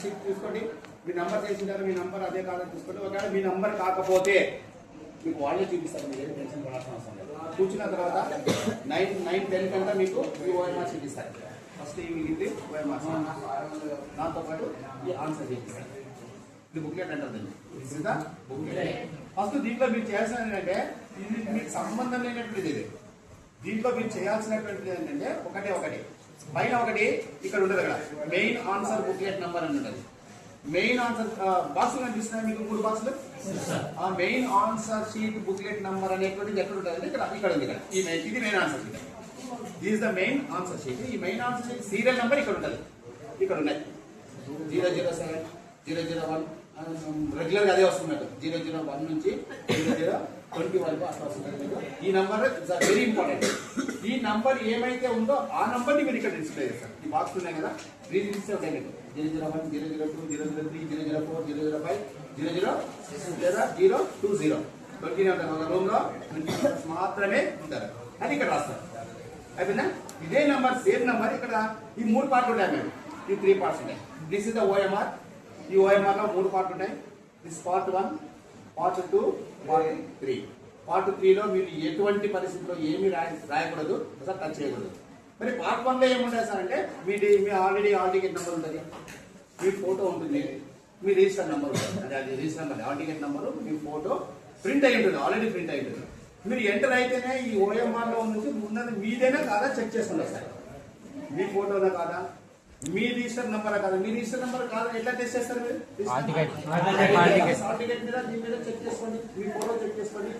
Sheet తీసుకోండి, మీ number చేసింటారు, మీ number అదే కాదని తీసుకోండి. ఒకవేళ మీ నంబర్ కాకపోతే మీకు వాళ్ళే చూపిస్తారు, మీరు ఏం టెన్షన్ పడాల్సిన అవసరం లేదు. కూర్చున్న తర్వాత 9-10 కంటే మీకు ఈ ఓఎంఆర్ షీట్ ఇస్తారు. ఫస్ట్ ఇది ఓఎంఆర్ దాంతో పాటు ఈ ఆన్సర్ చేపిస్తారు. ఇది బుక్లెట్ అంటారు, బుక్లెట్. ఫస్ట్ దీంట్లో మీరు చేయాల్సినది ఏంటంటే ఇది మీకు సంబంధం లేనటువంటిది. ఇది దీంట్లో మీరు చేయాల్సినటువంటిది ఏంటంటే ఒకటి పైన ఒకటి ఇక్కడ ఉండదు, అక్కడ మెయిన్ ఆన్సర్ బుక్లెట్ నెంబర్ అని ఉంటుంది. మెయిన్ ఆన్సర్ బాక్స్ కనిపిస్తున్నాయి మీకు 3 బాక్సులు. ఆ main answer sheet booklet number అనేటువంటిది ఎక్కడ ఉంటుంది? ఇక్కడ ఉంది. ఇక్కడ ఇది main answer sheet. This the main answer sheet. ఈ main answer sheet serial number ఇక్కడ ఉంటుంది. ఇక్కడ ఉన్నాయి 007, 001 రెగ్యులర్గా అదే వస్తుంది. 001 నుంచి 020 వరకు అట్లా వస్తుంది. ఈ నంబర్ వెరీ ఇంపార్టెంట్. ఈ నంబర్ ఏమైతే ఉందో ఆ నంబర్ని మీరు ఇక్కడ డిస్ప్లే చేస్తారు. ఈ బాక్స్ ఉన్నాయి కదా, 3 డిజిట్స్ ఉంటాయి మీకు. 001, 002, 003, 004, 005, 006 లేదా 020 20 ఉంటారు. ఒక రూమ్ లో 20 నంబర్స్ మాత్రమే ఉంటారు. అది ఇక్కడ రాస్తారు. అయిపోయిందా? ఇదే నంబర్ సేమ్ నంబర్ ఇక్కడ ఈ 3 పార్ట్లు ఉంటాయి మేము. ఈ 3 పార్ట్స్ ఉంటాయి. This is the OMR. ఈ ఓఎంఆర్ లో 3 పార్ట్లు ఉంటాయి. This part 1, part 2, part 3. Part 3లో మీరు ఎటువంటి పరిస్థితుల్లో ఏమీ రాయకూడదు, అసలు టచ్ చేయకూడదు. మరి పార్ట్ 1లో ఏముంటాయి సార్ అంటే మీ ఆల్రెడీ హాల్ టికెట్ నెంబర్ ఉంటుంది, మీ ఫోటో ఉంటుంది, మీ రిజిస్టర్ నెంబర్ ఉంటుంది. అంటే అది register number, hall ticket number, మీ ఫోటో ప్రింట్ అయి ఉంటుంది, ఆల్రెడీ ప్రింట్ అయి ఉంటుంది. మీరు ఎంటర్ అయితేనే ఈ ఓఎంఆర్లో నుంచి ఉన్నది మీదేనా కాదా చెక్ చేసుకుంటారు సార్. మీ ఫోటోనా కాదా, మీ రిజిస్టర్ నెంబర్ కాదా. మీ రిజిస్టర్ నెంబర్ కాదా ఎట్లా టెస్ట్ చేస్తారు? మీరు హాల్ టికెట్ మీద దీని మీద చెక్ చేసుకోండి, మీ ఫోటో చెక్ చేసుకోండి.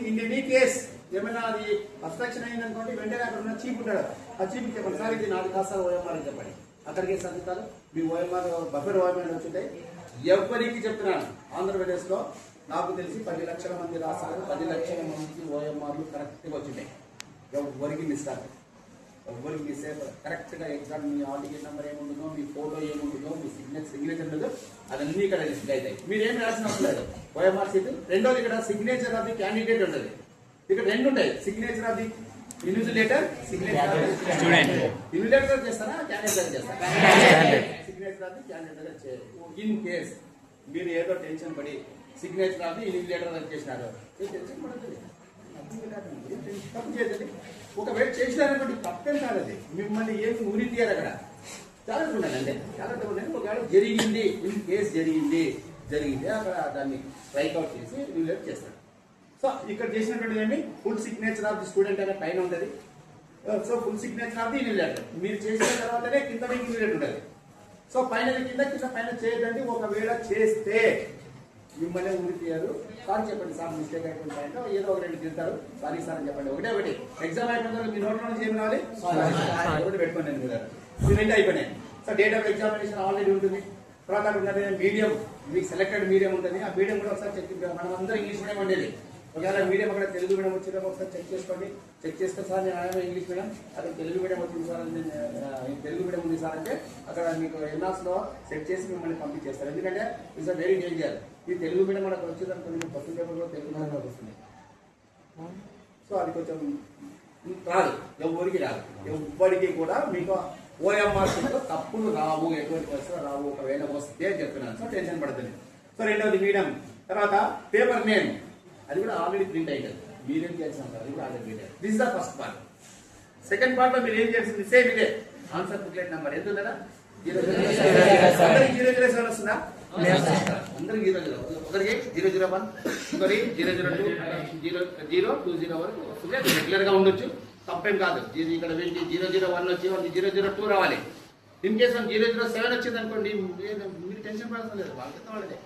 ఇన్ ఎనీ కేస్ ఏమైనా అది అబ్స్ట్రాక్షన్ అయిందనుకోండి, వెంటనే అక్కడ ఉన్న చీప్ ఉంటాడు, ఆ చీప్ చెప్పండి సార్ ఇది నాది కాస్త ఓఎంఆర్ అని చెప్పండి. అక్కడికి చదువుతారు. మీ ఓఎంఆర్ బఫర్ ఓఎంఆర్ వచ్చుంటాయి. ఎవరికి చెప్తున్నాను, ఆంధ్రప్రదేశ్లో నాకు తెలిసి 10 లక్షల మంది రాస్తారు. 10 లక్షల మందికి ఓఎంఆర్లు కరెక్ట్గా వచ్చింటాయి. ఎవరికి మిస్ కాదు, ఎవరికి మిస్ అయిపోయి కరెక్ట్గా ఎగ్జామ్ మీ హాల్ టికెట్ నెంబర్ ఏముంటుందో, మీ ఫోటో ఏముంటుందో, మీ సిగ్నేచర్ ఉంటుందో అదన్నీ ఇక్కడ డిస్ప్లే అవుతాయి. మీరు ఏం రాసిన అవసరం లేదు. OMR seat. రెండోది ఇక్కడ సిగ్నేచర్ ఆఫ్ ది క్యాండిడేట్ ఉంటుంది. ఇక్కడ 2 ఉంటాయి, signature of the invigilator, signature of the student. Invigilator చేస్తారా, క్యాండిడేట్ చేస్తారా? సిగ్నేచర్ ఆఫ్ ది క్యాండిడేట్ చేయాలి. ఇన్ కేస్ మీరు ఏదో టెన్షన్ పడి సిగ్నేచర్ ఆఫ్ ది ఇన్విజిలేటర్ చేసినారు, టెన్షన్ పడుతుంది, తప్పు చేయదండి. ఒకవేళ చేసినారనుకోండి తప్పేం కాదు, అది మిమ్మల్ని ఏమి ఊరి తీయారు. అక్కడ చాలా ఉండాలి, అంతే చాలా ఉండాలి. ఒకవేళ జరిగింది, ఇన్ కేసు జరిగింది అక్కడ దాన్ని స్ట్రైక్అవుట్ చేసి ఇన్విజిలేట్ చేస్తారు. సో ఇక్కడ చేసినటువంటి ఏమి full signature of the student అనే పైన ఉంటుంది. So full signature of the invigilator మీరు చేసిన తర్వాతనే కింద మీకు ఇన్విజిలేట్ ఉంటుంది. సో పైన కింద పైన చేయదండి. ఒకవేళ చేస్తే మిమ్మల్ని ఊరి తీయారు. సార్ చెప్పండి సార్ మిస్టేక్ అయిపోయిన పాయింట్ ఏదో ఒక 2 తింటారు, సారీ సార్ అని చెప్పండి. ఒకటి ఎగ్జామ్ అయిపోయిన మీ నోట్లో నుంచి ఏమి రావాలి, ఒకటి పెట్టుకోండి. మీ 2 అయిపోయినాయి. So date of examination already ఉంటుంది. తర్వాత ఉన్నది మీడియం, మీకు సెలెక్టెడ్ మీడియం ఉంటుంది. ఆ మీడియం కూడా ఒకసారి చెక్. మనం అందరూ ఇంగ్లీష్ మీడియం ఉండేది. ఒకవేళ మీడియం అక్కడ తెలుగు మీడియం వచ్చినా ఒకసారి చెక్ చేసుకోండి. చెక్ చేస్తే సార్ నేను ఆయన ఇంగ్లీష్ మీడియం, అక్కడ తెలుగు మీడియం వచ్చింది సార్, తెలుగు మీడియం ఉంది సార్ అంటే అక్కడ మీకు ఎన్ఆర్స్లో సెట్ చేసి మిమ్మల్ని పంపించేస్తారు. ఎందుకంటే ఇట్స్ అ వెరీ డేంజర్. ఈ తెలుగు మీడియం అక్కడ వచ్చేదానికి ఫస్ట్ పేపర్లో తెలుగు మీడియం వస్తుంది. సో అది కొంచెం రాదు, ఎవరికి రాదు. ఎవ్వరికి కూడా మీకు ఓఎంఆర్ షీట్లో తప్పులు రావు, ఎటువంటి పరిస్థితులు రావు. ఒకవేళ వస్తే చెప్తున్నాను, సో టెన్షన్ పడుతుంది. సో రెండవది మీడియం. తర్వాత పేపర్ నేమ్, అది కూడా ఆల్రెడీ ప్రింట్ అవుతుంది. మీరేం చేయాల్సిన అది కూడా ఆల్రెడీ ప్రింట్ అవుతుంది. This is the first part. Second part లో మీరు ఏం చేయాల్సింది సేమ్ ఇదే ఆన్సర్ బుక్లెట్ నెంబర్ ఎంత ఉందా? 007 వస్తుందా? అందరికి 00, ఒకరికి 001, ఒకరి 002, 020 వరకు వస్తుంది. అది రెగ్యులర్ గా ఉండొచ్చు, తప్పేం కాదు. ఇక్కడ 001 వచ్చి 002 రావాలి. ఇన్ కేసు 007 వచ్చింది అనుకోండి, మీరు టెన్షన్ పడాల్సిన లేదు, వాళ్ళకి.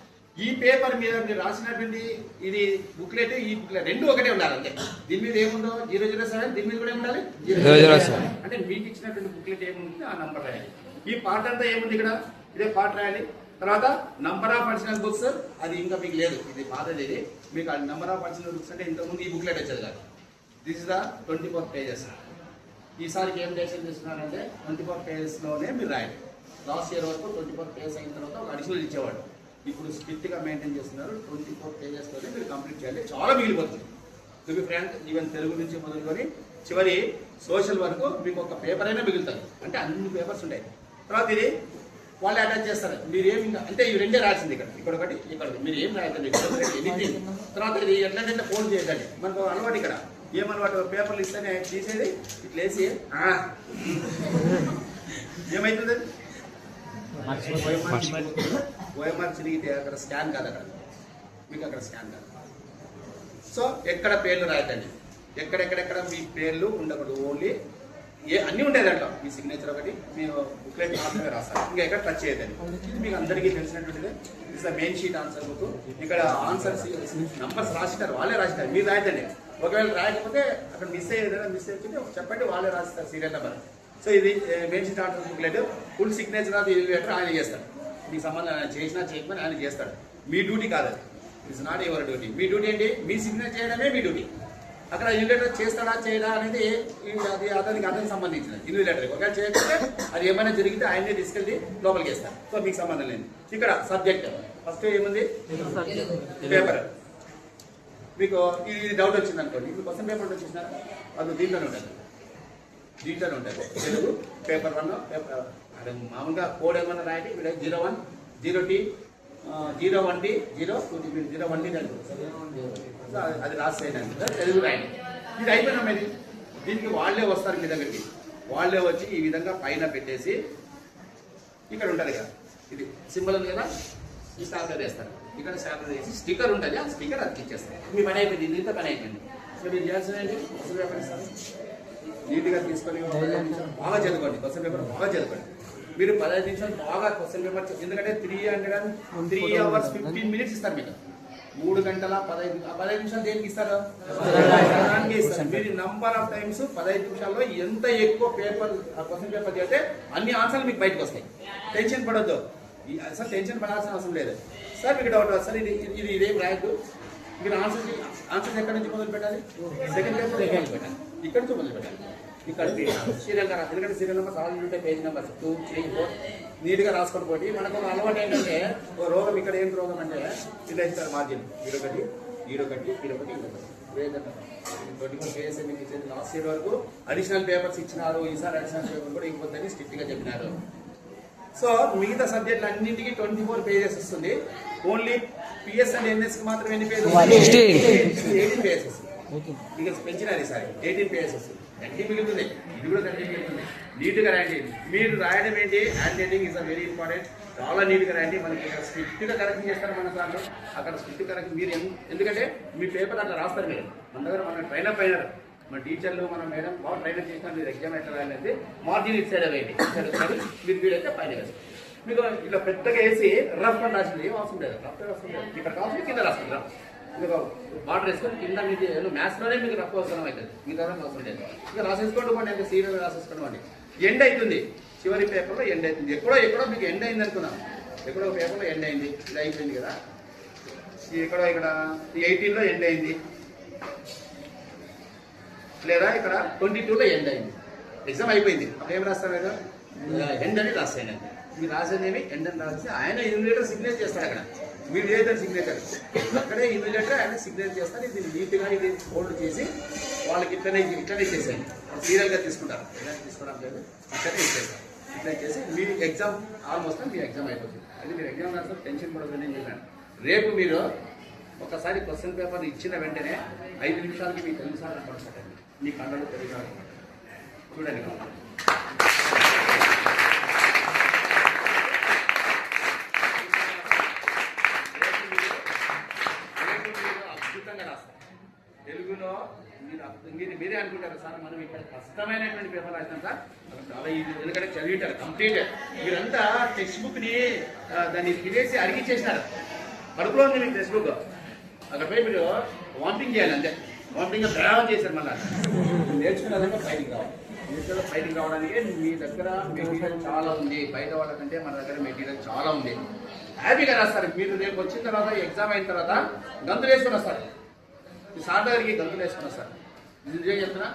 ఈ పేపర్ మీద మీరు రాసినటువంటి ఇది బుక్లెట్, ఈ బుక్లెట్ 2 ఒకటే ఉండాలి. అంతే. దీని మీద ఏముందో 007, దీని మీద కూడా ఏముండాలి 007. అంటే మీకు ఇచ్చినటువంటి బుక్లెట్ ఏముంటుంది ఆ నంబర్ రాయాలి. ఈ పార్ట్ అంతా ఏముంది ఇక్కడ, ఇదే పార్ట్ రాయాలి. తర్వాత నంబర్ ఆఫ్ అడిషనల్ బుక్స్, అది ఇంకా మీకు లేదు, ఇది పాతది. ఇది మీకు ఆ నంబర్ ఆఫ్ అడిషనల్ బుక్స్ అంటే ఇంతకుముందు ఈ బుక్లెట్ వచ్చేది కాదు. This is the 24 pages. ఈసారికి ఏం డెసిషన్ తీసుకున్నారంటే 24 pagesలోనే మీరు రాయాలి. లాస్ట్ ఇయర్ వరకు 24 pages అయిన తర్వాత ఒక అడిషనల్ ఇచ్చేవాడు. ఇప్పుడు స్ట్రిక్ట్గా మెయింటైన్ చేస్తున్నారు. 24 pagesలోనే మీరు కంప్లీట్ చేయాలి. చాలా మిగిలిపోతుంది. To be frank, even Telugu నుంచి మొదలుకొని చివరి సోషల్ వరకు మీకు ఒక పేపర్ అయినా మిగులుతుంది. అంటే అన్ని పేపర్స్ ఉంటాయి. తర్వాత ఇది వాళ్ళే అటాచ్ చేస్తారు. మీరు ఏమి అంటే ఇవి రెండే రాసింది ఇక్కడ ఒకటి ఇక్కడ మీరు ఏం రాయకండి ఎనీథింగ్. తర్వాత ఇది ఎట్లంటే ఫోన్ చేయదండి. మనకు అలవాటు ఇక్కడ ఏమలవాటు పేపర్లు ఇస్తేనే తీసేది ఇట్లా వేసి ఏమవుతుంది ఓఎంఆర్ చిరిగితే అక్కడ స్కాన్ కాదు, అక్కడ మీకు అక్కడ స్కాన్ కాదు. సో ఎక్కడ పేర్లు రాయకండి, ఎక్కడెక్కడెక్కడ మీ పేర్లు ఉండకూడదు. ఓన్లీ అన్నీ ఉంటాయి దాంట్లో. మీ సిగ్నేచర్ ఒకటి మీరు బుక్లెట్ మాత్రమే రాస్తారు, ఇంకా ఎక్కడ టచ్ చేయదండి. ఇది మీకు అందరికీ తెలిసినటువంటిది. It's the main sheet answer book. ఇక్కడ ఆన్సర్స్ నంబర్స్ రాసిస్తారు, వాళ్ళే రాసిస్తారు, మీరు రాయదండి. ఒకవేళ రాయకపోతే అక్కడ మిస్ అయితే చెప్పండి, వాళ్ళే రాస్తారు సీరియల్ నెంబర్. సో ఇది main sheet answer booklet. Full signature of invigilator ఆయన చేస్తాడు. మీకు సంబంధం ఆయన చేసినా చేయకపోయినా ఆయన చేస్తాడు. మీ డ్యూటీ కాదు అది, it's not your duty. Me duty ఏంటి? మీ సిగ్నేచర్ చేయడమే మీ డ్యూటీ. అక్కడ ఇన్విజిలేటర్ చేస్తాడా చేయడా అనేది అది అతనికి సంబంధించిన ఇన్విజిలేటర్. ఒకవేళ చేయకపోతే అది ఏమైనా జరిగితే ఆయనే తీసుకెళ్ళి లోపలికి వేస్తారు. సో మీకు సంబంధం లేదు. ఇక్కడ సబ్జెక్ట్ ఫస్ట్ ఏముంది? పేపర్. మీకు ఇది డౌట్ వచ్చింది అనుకోండి, ఇప్పుడు క్వశ్చన్ పేపర్ వచ్చేసినారా? అది దీంట్లోనే ఉంటుంది, దీంట్లోనే ఉంటుంది. తెలుగు పేపర్ 1 పేపర్ అదే మామూలుగా కోడ్ ఏమన్నా రాయండి. ఇక్కడ 01 0T 01D 01D అది రాసేయండి, తెలుగు రాయండి. ఇది అయిపోయినా మరి దీనికి వాళ్ళే వస్తారు మీ దగ్గరికి. వాళ్ళే వచ్చి ఈ విధంగా పైన పెట్టేసి ఇక్కడ ఉంటుంది కదా, ఇది సింబల్ ఉంది కదా, ఈ స్టాప్లర్ వేస్తారు. ఇక్కడ స్టాప్లర్ వేసి స్టిక్కర్ ఉంటుంది, ఆ స్టిక్కర్ అతికిచ్చేస్తారు. మీ పని అయిపోయింది, దీంతో పని అయిపోయింది. సో మీరు చేయాల్సిందండి క్వశ్చన్ పేపర్ ఇస్తారు, నీట్గా తీసుకొని బాగా చదువుకోండి. క్వశ్చన్ పేపర్ బాగా చదువుకోండి. మీరు 15 నిమిషాలు బాగా క్వశ్చన్ పేపర్, ఎందుకంటే 3 hours 15 minutes ఇస్తారు మీకు. 3 గంటల 15 నిమిషాలు దేనికి ఇస్తారు? ఇస్తారు. మీరు నంబర్ ఆఫ్ టైమ్స్ 15 నిమిషాల్లో ఎంత ఎక్కువ పేపర్ క్వశ్చన్ పేపర్ చేస్తే అన్ని ఆన్సర్లు మీకు బయటకు వస్తాయి. టెన్షన్ పడొద్దు, అసలు టెన్షన్ పడాల్సిన అవసరం లేదు. సార్ మీకు డౌట్ సార్ ఇదేం రాయద్దు, మీరు ఆన్సర్ ఎక్కడి నుంచి మొదలు పెట్టాలి? సెకండ్ పేపర్ మొదలు పెట్టాలి, ఇక్కడ నుంచి మొదలు పెట్టాలి. ఇక్కడ సీరియల్ గా రాదు, ఎందుకంటే సీరియల్ నెంబర్స్ ఆల్రెడీ ఉంటాయి, పేజ్ నెంబర్స్ 2, 3, 4 నీట్గా రాసుకొని పోటీ. మనకు ఒక అలవాటు ఏంటంటే ఒక రోగం, ఇక్కడ ఏం రోగం అంటే ఇలా ఇస్తారు మార్జిన్ 21 24 పేజెస్ మీకు ఇచ్చేది. లాస్ట్ ఇయర్ వరకు అడిషనల్ పేపర్స్ ఇచ్చినారు, ఈసారి అడిషనల్ పేపర్ కూడా ఇవ్వద్దని స్ట్రిక్ట్ గా చెప్పినారు. సో మిగతా సబ్జెక్టులు అన్నింటికి 24 పేజెస్ వస్తుంది. ఓన్లీ పిఎస్ అండ్ ఎన్ఎస్ కి మాత్రం ఎన్ని పేజెస్? 18 పేజెస్ వస్తుంది. ఇక పెంచినారు ఈసారి 18 పేజెస్ వస్తుంది. 30 మిగులుతుంది, ఇది కూడా 30 మిగులుతుంది. నీట్గా రాయండి. మీరు రాయడం ఏంటి? Hand writing is very important. చాలా నీట్గా రాయండి. మనకి ఇక్కడ స్ట్రిక్ట్గా కరెక్షన్ చేస్తారు మన దాంట్లో, అక్కడ స్ట్రిక్ట్ కరెక్షన్ మీరు ఎందుకంటే మీ పేపర్ అట్లా రాస్తారు. మీరు మన దగ్గర మన ట్రైనర్ అయినారు, మన టీచర్లు మన మేడం బాగా ట్రైనర్ చేసినా మీరు ఎగ్జామ్ ఎట్లా రాయాలంటే మార్జిన్ ఇటు సైడ్ వేయండి, మీరు వీలైతే పైన వేస్తారు. మీకు ఇలా పెద్దగా వేసి రఫ్ అని రాసింది ఏం అవసరం లేదు, రఫ్ అవసరం లేదు. ఇక్కడ కావాల్సింది కింద రాస్తుంది, మీకు బార్డర్ వేసుకొని కింద మీకు మ్యాథ్స్లోనే మీకు రఫ్ అవసరం అవుతుంది, మీ ద్వారా అవసరం లేదు. ఇక రాసేసుకోండి పోండి, ఇంకా సీరియల్ రాసేసుకోండి అండి. ఎండ్ అవుతుంది, చివరి పేపర్లో ఎండ్ అవుతుంది. ఎక్కడో మీకు ఎండ్ అయింది అనుకున్నాం, ఎక్కడో పేపర్లో ఎండ్ అయింది, ఇది అయిపోయింది కదా. ఎక్కడో ఇక్కడ 18లో ఎండ్ అయింది, లేదా ఇక్కడ 22లో ఎండ్ అయింది. ఎగ్జామ్ అయిపోయింది, అప్పుడు ఏం రాస్తారు కదా, ఎండ్ అని రాస్తాయండి. మీరు రాసేదేమి ఎండ్ అని రాస్తే ఆయన ఇన్విజిలేటర్ సిగ్నేచర్ చేస్తారు. అక్కడ మీరు ఏదైతే సిగ్నేచర్ అక్కడే ఇన్విజిలేటర్ ఆయన సిగ్నేచర్ చేస్తారు. ఇది నీట్గా ఇది ఫోల్డ్ చేసి వాళ్ళకి ఇట్లనే చేసేయండి. సీరియల్గా తీసుకుంటారు, ఇలా తీసుకోవడం లేదు, ఇట్లనే ఇచ్చేస్తారు. ఇట్లా చేసి మీ ఎగ్జామ్ ఆల్మోస్ట్ మీ ఎగ్జామ్ అయిపోతుంది. అది మీరు ఎగ్జామ్ రాస్తారు, టెన్షన్ పడదని నేను చెప్పాను. రేపు మీరు ఒకసారి క్వశ్చన్ పేపర్ ఇచ్చిన వెంటనే 5 నిమిషాలకి మీకు తెలుగు సార్ పడుతుందండి, మీ కళ్ళలో తెలుగు చూడండి. అద్భుతంగా రాస్తారు తెలుగులో. మీరే అనుకుంటారు సార్ మనం ఇక్కడ కష్టమైనటువంటి పేపర్ రాసినాం సార్, చాలా ఈజీ, ఎందుకంటే చదివింటారు కంప్లీట్. మీరంతా టెక్స్ట్ బుక్ని దాన్ని తినేసి అరిగిచ్చేసినారు. కడుపులో ఉంది మీకు టెక్స్ట్ బుక్, అక్కడ పోయి మీరు వామిటింగ్ చేయాలి అంతే. వామిటింగ్ ప్రయాణం చేశారు. మళ్ళీ నేర్చుకున్నదంటే బయటికి రావాలి. నేర్చుకున్న బయటికి రావడానికి మీ దగ్గర మెటీరియల్ చాలా ఉంది, బయట వాళ్ళకంటే మన దగ్గర మెటీరియల్ చాలా ఉంది. హ్యాపీగా రాస్తారు. మీరు రేపు వచ్చిన తర్వాత ఎగ్జామ్ అయిన తర్వాత గంతులు వేసుకొని వస్తారు, మీ సార్ దగ్గరికి గంతులు వేసుకొని వస్తారు. నిజంగా చెప్తున్నా,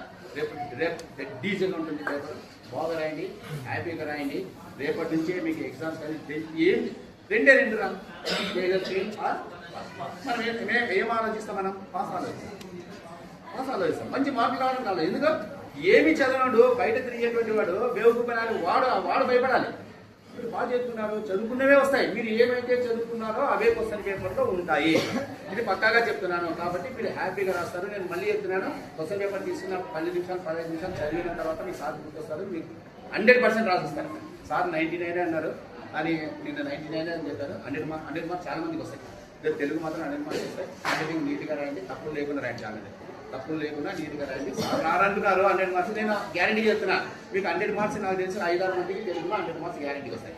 రేపు డీజీగా ఉంటుంది పేపర్. బాగా రాయండి, హ్యాపీగా రాయండి. రేపటి నుంచే మీకు ఎగ్జామ్స్ కానీ ఏం 2 రా మనం ఏం ఆలోచిస్తాం? మనం పాస్ ఆలోచిస్తాం. మంచి మార్కులు రావడం కాదు. ఎందుకు? ఏమి చదవడు బయట తిరిగేటువంటి వాడు బేవకూపనాలు వాడు భయపడాలి. మీరు బాగా చదువుతున్నారు, చదువుకున్నవే వస్తాయి. మీరు ఏమైతే చదువుకున్నారో అవే క్వశ్చన్ పేపర్లో ఉంటాయి. ఇది పక్కాగా చెప్తున్నాను. కాబట్టి మీరు హ్యాపీగా రాస్తారు. నేను మళ్ళీ చెప్తున్నాను, క్వశ్చన్ పేపర్ తీసుకున్న 10 నిమిషాలు 15 నిమిషాలు చదివిన తర్వాత మీ సార్ గుర్తొస్తారు. మీకు 100% రాసిస్తారు. సార్ 99 అన్నారు అని నిన్న 99 అని చెప్పారు. 100 మార్క్స్ చాలా మందికి వస్తాయి. తెలుగు మాత్రం 100 మార్క్స్ వస్తాయి. అంటే నీట్గా రాయండి, తప్పులు లేకుండా రాయండి. చాలా తప్పులు లేకుండా నీట్గా రాయండి. సార్ రారంటున్నారు 100 మార్క్స్. నేను గ్యారంటీ చెప్తున్నా, మీకు 100 మార్క్స్ నాకు తెలిసిన 5-6 మందికి తెలుగులో 100 మార్క్స్ గ్యారంటీకి వస్తాయి.